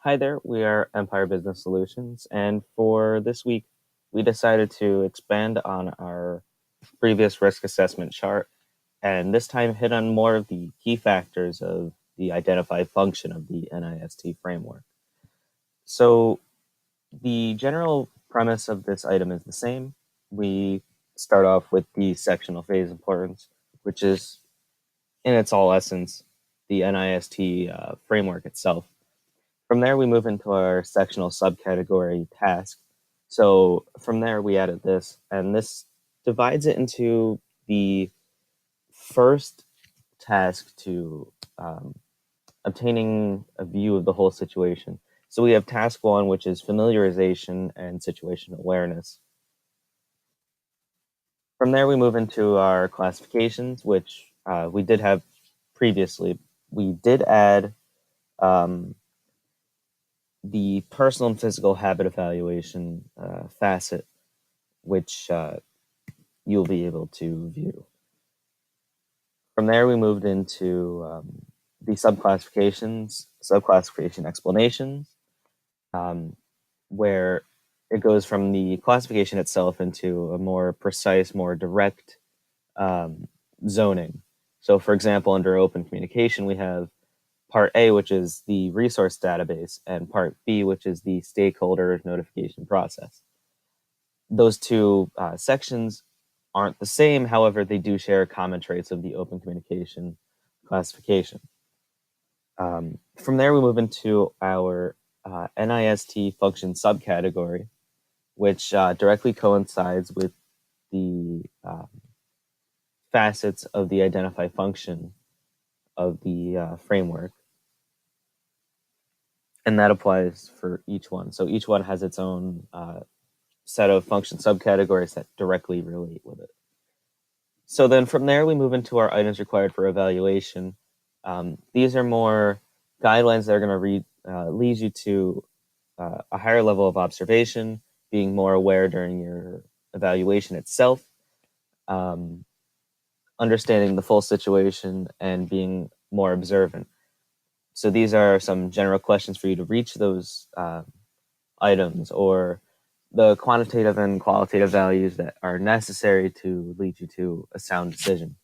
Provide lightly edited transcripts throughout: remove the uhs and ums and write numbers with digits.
Hi there, we are Empire Business Solutions, and for this week, we decided to expand on our previous risk assessment chart and this time hit on more of the key factors of the identified function of the NIST framework. So, the general premise of this item is the same. We start off with the sectional phase importance, which is, in its all essence, the NIST framework itself. From there, we move into our sectional subcategory task. So from there, we added this, and this divides it into the first task to obtaining a view of the whole situation. So we have task one, which is familiarization and situational awareness. From there, we move into our classifications, which we did have previously. We did add the personal and physical habit evaluation facet, which you'll be able to view. From there, we moved into the subclassification explanations, where it goes from the classification itself into a more precise, more direct zoning. So, for example, under open communication, we have Part A, which is the resource database, and Part B, which is the stakeholder notification process. Those two sections aren't the same, however, they do share common traits of the open communication classification. From there, we move into our NIST function subcategory, which directly coincides with the facets of the identify function of the framework. And that applies for each one. So each one has its own set of function subcategories that directly relate with it. So then from there, we move into our items required for evaluation. These are more guidelines that are going to lead you to a higher level of observation, being more aware during your evaluation itself, understanding the full situation, and being more observant. So these are some general questions for you to reach those items, or the quantitative and qualitative values that are necessary to lead you to a sound decision.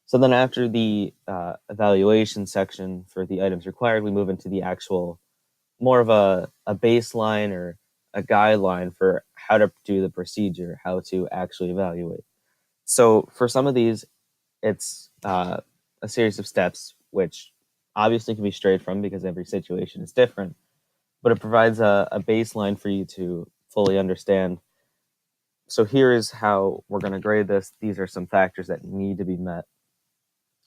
So then after the evaluation section for the items required, we move into the actual more of a baseline or a guideline for how to do the procedure, how to actually evaluate. So for some of these, it's a series of steps, which obviously can be strayed from because every situation is different, but it provides a baseline for you to fully understand. So here is how we're going to grade this. These are some factors that need to be met,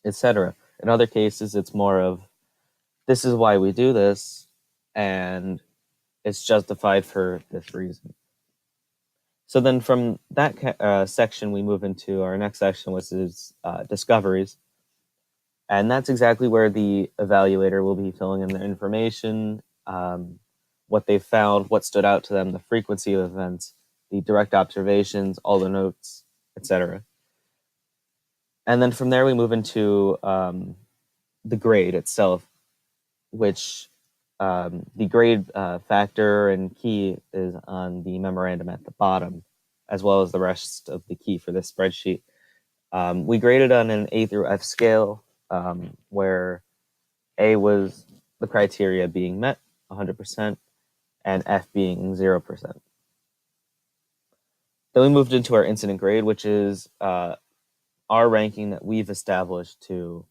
etc. In other cases, it's more of this is why we do this, and it's justified for this reason. So then from that section, we move into our next section, which is discoveries. And that's exactly where the evaluator will be filling in the information, what they found, what stood out to them, the frequency of events, the direct observations, all the notes, etc. And then from there, we move into the grade itself, which the grade factor and key is on the memorandum at the bottom, as well as the rest of the key for this spreadsheet. We graded on an A through F scale, where A was the criteria being met 100%, and F being 0%. Then we moved into our incident grade, which is our ranking that we've established to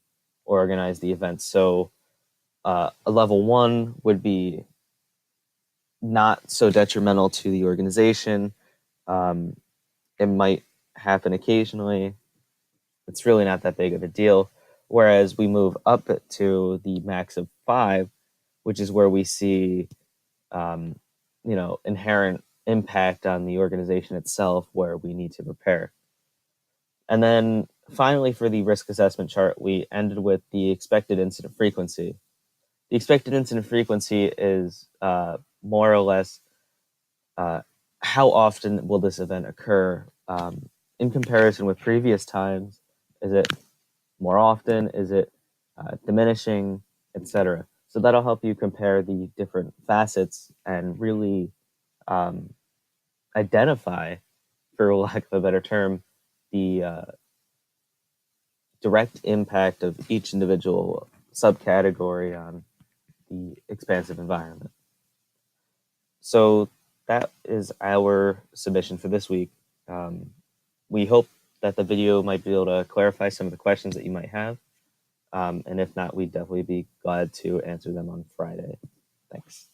organize the events. So a level 1 would be not so detrimental to the organization. It might happen occasionally. It's really not that big of a deal. Whereas we move up to the max of 5, which is where we see, inherent impact on the organization itself, where we need to prepare. And then finally, for the risk assessment chart, we ended with the expected incident frequency. The expected incident frequency is more or less how often will this event occur in comparison with previous times. Is it more often? Is it diminishing, etc.? So that'll help you compare the different facets and really um, identify, for lack of a better term, the direct impact of each individual subcategory on the expansive environment. So that is our submission for this week. We hope that the video might be able to clarify some of the questions that you might have. And if not, we'd definitely be glad to answer them on Friday. Thanks.